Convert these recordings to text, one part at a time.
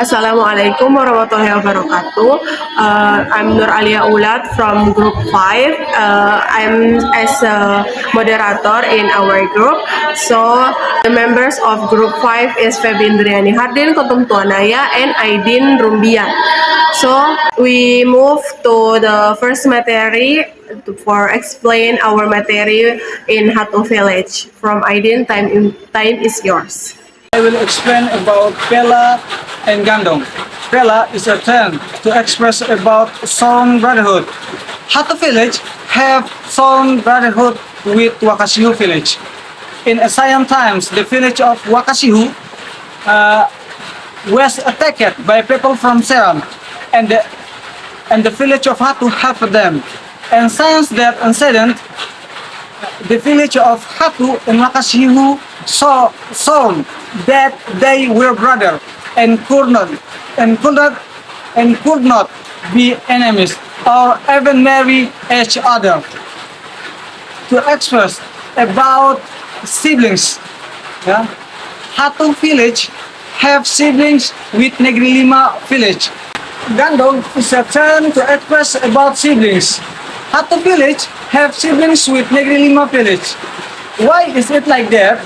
Assalamualaikum warahmatullahi wabarakatuh. I'm Nur Alia Ulat from Group 5. I'm as a moderator in our group. So the members of Group 5 is Febindriani Hardin, Kotum Tuanaya, and Aidin Rumbian. So we move to the first material for explain our material in Hatu Village. From Aidin, time is yours. I will explain about Pela and Gandong. Pela is a term to express about Song brotherhood. Hatu village have Song brotherhood with Wakasihu village. In ancient times, the village of Wakasihu was attacked by people from Seram, and the village of Hatu helped them. And since that incident, the village of Hatu and Wakasihu saw that they were brother and could not be enemies or even marry each other. To express about siblings, yeah, Hatu village have siblings with Negri Lima village. Gandong is a term to express about siblings. Hatu village have siblings with Negri Lima village. Why is it like that?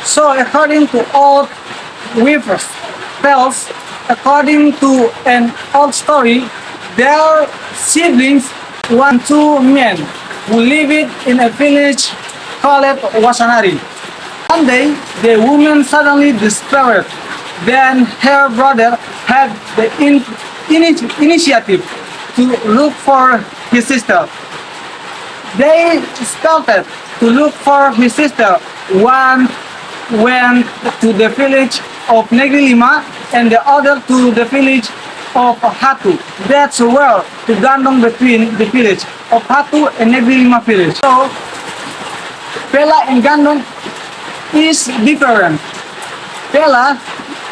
So according to old weavers tells, according to an old story, their siblings one two men who lived in a village called Wasanari. One day the woman suddenly disappeared. Then her brother had the initiative to look for his sister. They started to look for his sister. One went to the village of Negri Lima and the other to the village of Hatu. That's where the Gandong between the village of Hatu and Negri Lima village. So Pela and Gandong is different. Pela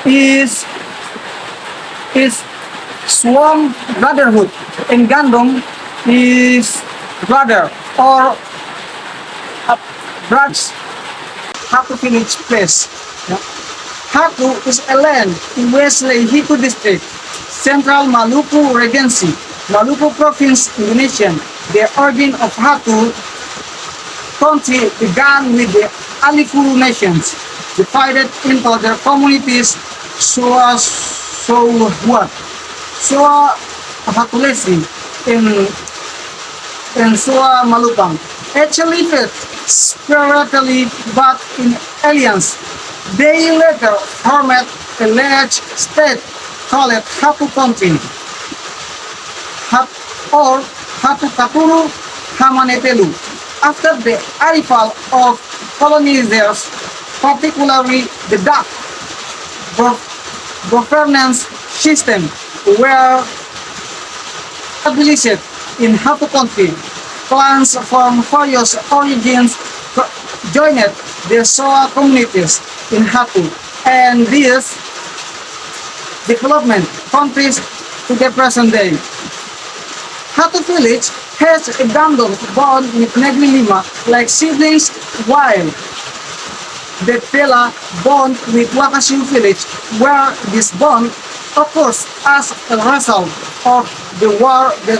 is Swam brotherhood and Gandong is brother or brothers. Hatu village place. Hatu is a land in West Lehiku district, Central Maluku Regency, Maluku province, Indonesia. The origin of Hatu country began with the Aliku nations, divided into their communities Sua Hatulesi in Sua Malupang. Actually fit spiritually but in alliance. They later formed a large state called Hatu country or Hatu Kapuru Hamanetelu. After the arrival of colonizers, particularly the Dutch, governance system were established in Hatu country. Clans from various origins joined the Soa communities in Hatu, and this development countries to the present day. Hatu village has a Gandong bond with Negri Lima like siblings, while the Pela bond with Wakasihu village, where this bond occurs as a result of the war that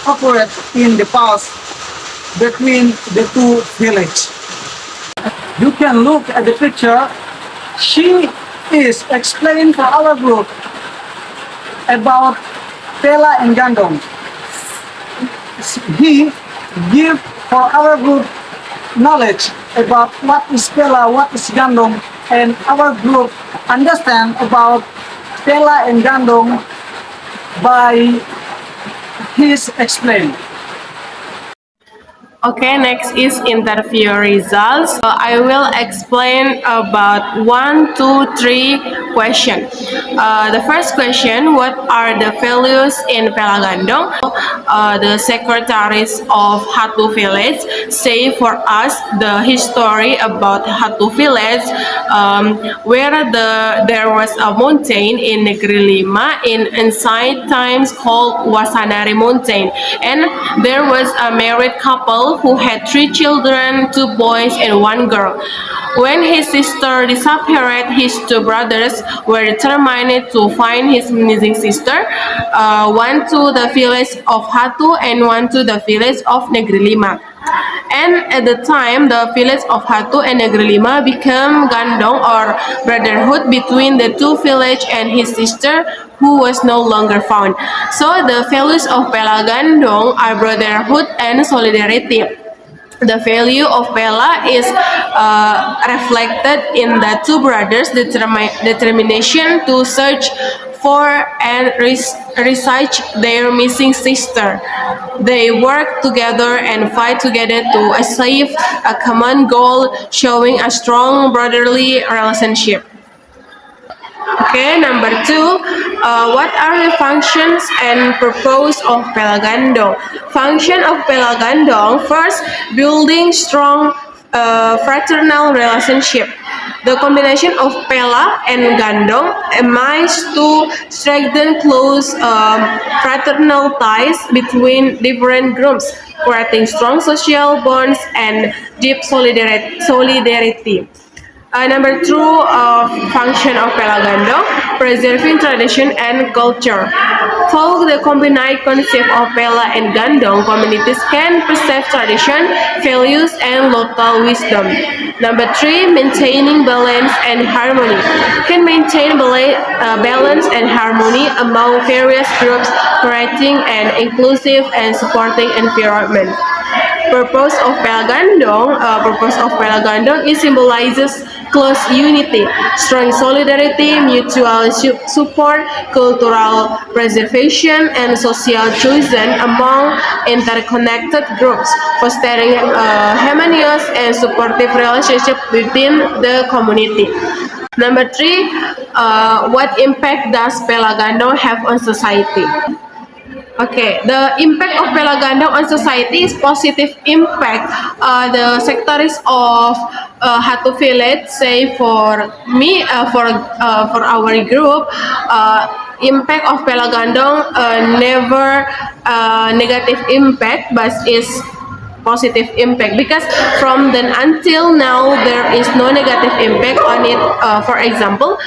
occurred in the past between the two villages. You can look at the picture. She is explaining for our group about Pela and Gandong. He give for our group knowledge about what is Pela, what is Gandong, and our group understand about Pela and Gandong by his explain. Okay, next is interview results. I will explain about 1, 2, 3 question. The first question, what are the values in Pela Gandong? The secretaries of Hatu village say for us the history about Hatu village, where there was a mountain in Negri Lima in ancient times called Wasanari Mountain, and there was a married couple who had 3 children, 2 boys and 1 girl. When his sister disappeared, his 2 brothers were determined to find his missing sister, one to the village of Hatu and one to the village of Negeri Lima. And at the time, the village of Hatu and Negeri Lima became gandong or brotherhood between the two villages and his sister who was no longer found. So the values of Pela Gandong are brotherhood and solidarity. The value of Pela is reflected in the two brothers' determination to search for and research their missing sister. They work together and fight together to achieve a common goal, showing a strong brotherly relationship. Okay, number two, what are the functions and purpose of Pela Gandong? Function of Pela Gandong, first, building strong fraternal relationship. The combination of Pela and Gandong aims to strengthen close fraternal ties between different groups, creating strong social bonds and deep solidarity. Number two, function of Pela Gandong, preserving tradition and culture. Through the combined concept of Pela and Gandong, communities can preserve tradition, values, and local wisdom. Number three, maintaining balance and harmony. Can maintain balance and harmony among various groups, creating an inclusive and supporting environment. Purpose of Pela Gandong is symbolizes close unity, strong solidarity, mutual support, cultural preservation, and social cohesion among interconnected groups, fostering harmonious and supportive relationship within the community. Number three, what impact does Pela Gandong have on society? Okay, the impact of Pela Gandong on society is positive impact. The sectors of Hatu village, say for me, for our group, impact of Pela Gandong never negative impact, but is positive impact because from then until now there is no negative impact on it. For example,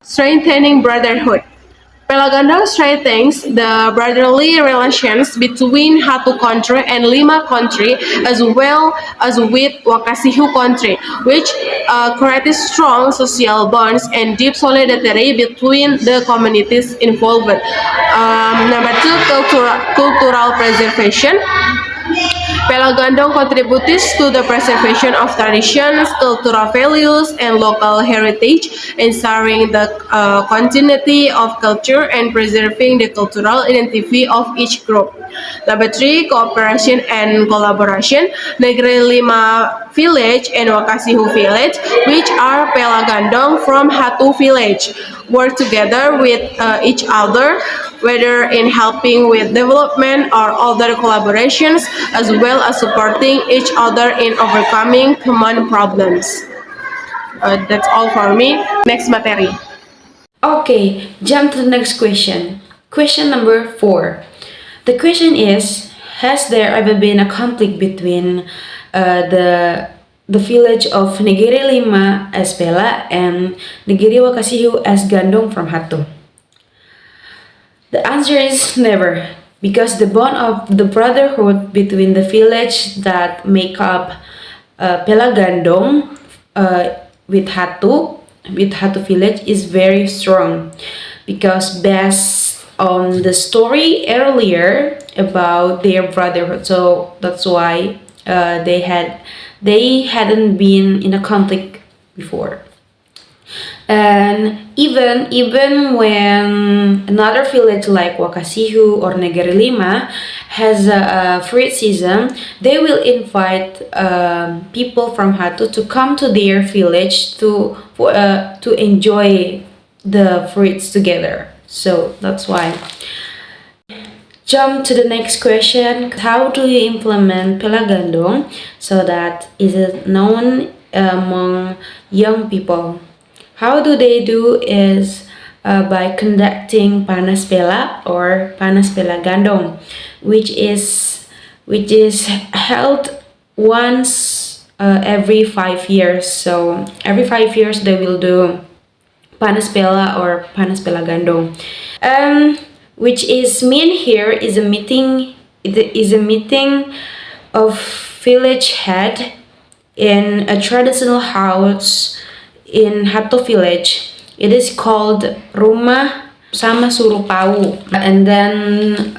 strengthening brotherhood. Pela Gandong strengthens the brotherly relations between Hatu country and Lima country as well as with Wakasihu country, which creates strong social bonds and deep solidarity between the communities involved. Number two, cultural preservation. Pela Gandong contributes to the preservation of traditions, cultural values, and local heritage, ensuring the continuity of culture and preserving the cultural identity of each group. Number three, cooperation and collaboration. Negeri Lima village and Wakasihu village, which are Pela Gandong from Hatu village, work together with each other, whether in helping with development or other collaborations, as well as supporting each other in overcoming common problems. That's all for me. Next materi. Okay, jump to the next question. Question number 4. The question is, has there ever been a conflict between the village of Negeri Lima as Pela and Negeri Wakasihu as Gandong from Hatu? The answer is never, because the bond of the brotherhood between the village that make up Pela Gandong with Hatu village is very strong, because based on the story earlier about their brotherhood, so that's why they hadn't been in a conflict before. And even when another village like Wakasihu or Negeri Lima has a fruit season, they will invite people from Hatu to come to their village to enjoy the fruits together. So that's why. Jump to the next question. How do you implement Pela Gandong so that it is known among young people? How do they do is by conducting Panas Pela or Panas Pela Gandong, which is held once every 5 years. So every 5 years they will do Panaspela or Panaspela Gandong. Which is mean here is a meeting. It is a meeting of village head in a traditional house in Hato village. It is called Rumah Sama Surupau, and then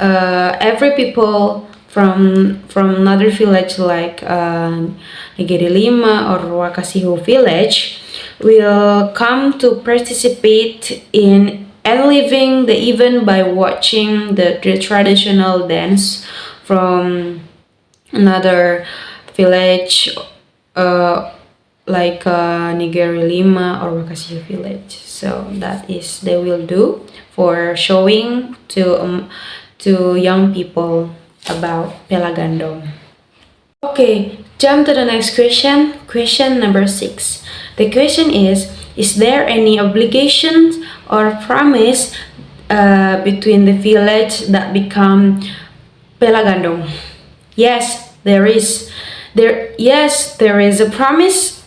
every people from another village like Negeri Lima or Wakasihu village will come to participate in and living the event by watching the traditional dance from another village like Negeri Lima or Wakasiu village. So that is they will do for showing to young people about Pelagandong. Okay, jump to the next question. Question number 6. The question is there any obligation or promise between the village that become Pelagandong? Yes, there is. There is a promise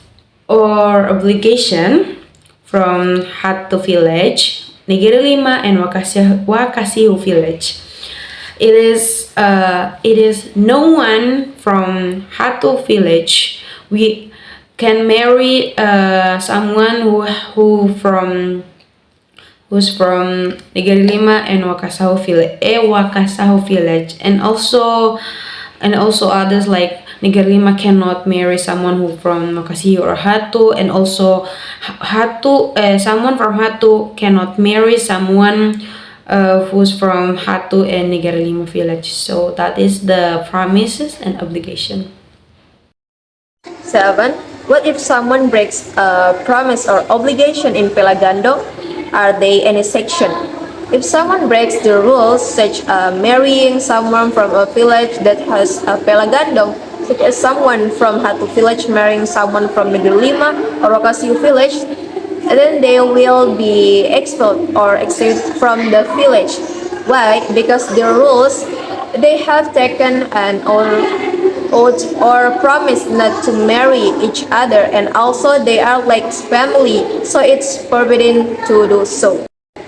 or obligation from Hatu village, Negeri Lima, and Wakasihu village. It is no one from Hatu village we can marry someone who's from Negeri Lima and Wakasahu village, and also others like Negeri Lima cannot marry someone who from Makasih or Hatu, and also someone from Hatu cannot marry someone who's from Hatu and Negeri Lima village. So that is the promises and obligation. 7. What if someone breaks a promise or obligation in Pelagandong? Are they any section? If someone breaks the rules, such as marrying someone from a village that has a Pelagandong, such as someone from Hatu village marrying someone from Negeri Lima or Wakasiu village, then they will be expelled or exiled from the village. Why? Because the rules they have taken an oath or promise not to marry each other, and also they are like family, so it's forbidden to do so.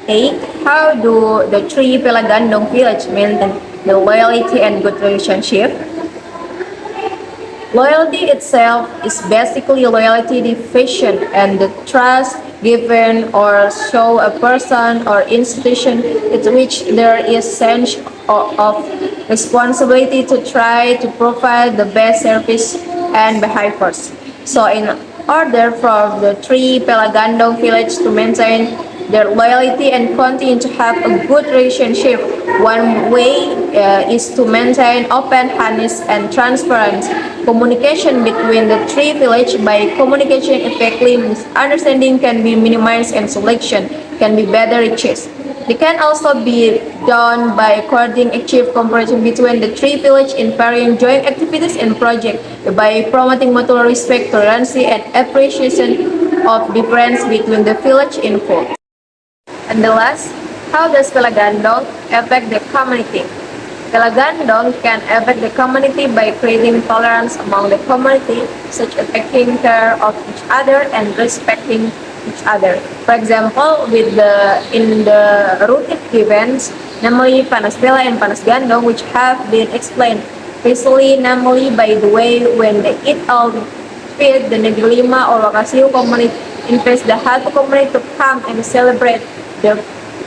8. How do the three Pelagandong village maintain the loyalty and good relationship? Loyalty itself is basically loyalty devotion and the trust given or show a person or institution in which there is sense of responsibility to try to provide the best service and behaviors. So in order for the three Pelagandong village to maintain their loyalty and continue to have a good relationship, one way is to maintain open, honest, and transparent communication between the three village. By communication effectively, misunderstanding can be minimized and selection can be better reached. It can also be done by coordinating active cooperation between the three village in varying joint activities and projects, by promoting mutual respect, tolerance, and appreciation of difference between the village involved. And the last, how does Pelagandong affect the community? Pelagandong can affect the community by creating tolerance among the community, such as taking care of each other and respecting each other. For example, in the routine events, namely Panaspela and Panasgandong, which have been explained previously, namely by the way when they eat all feed the Negeri Lima or Wakasiu community, invite the Hatu community to come and celebrate the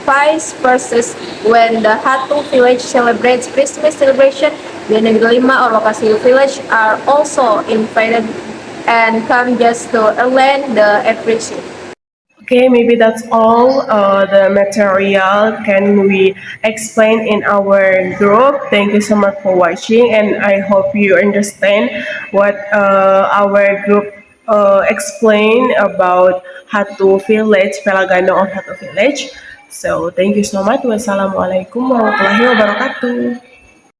vice versa. When the Hatu village celebrates Christmas celebration, the Negeri Lima or Wakasiu village are also invited and come just to learn the appreciation. Okay, maybe that's all the material can we explain in our group. Thank you so much for watching, and I hope you understand what our group explain about Hatu Village, Pelagano of Hatu Village. So thank you so much. Wassalamualaikum warahmatullahi wabarakatuh.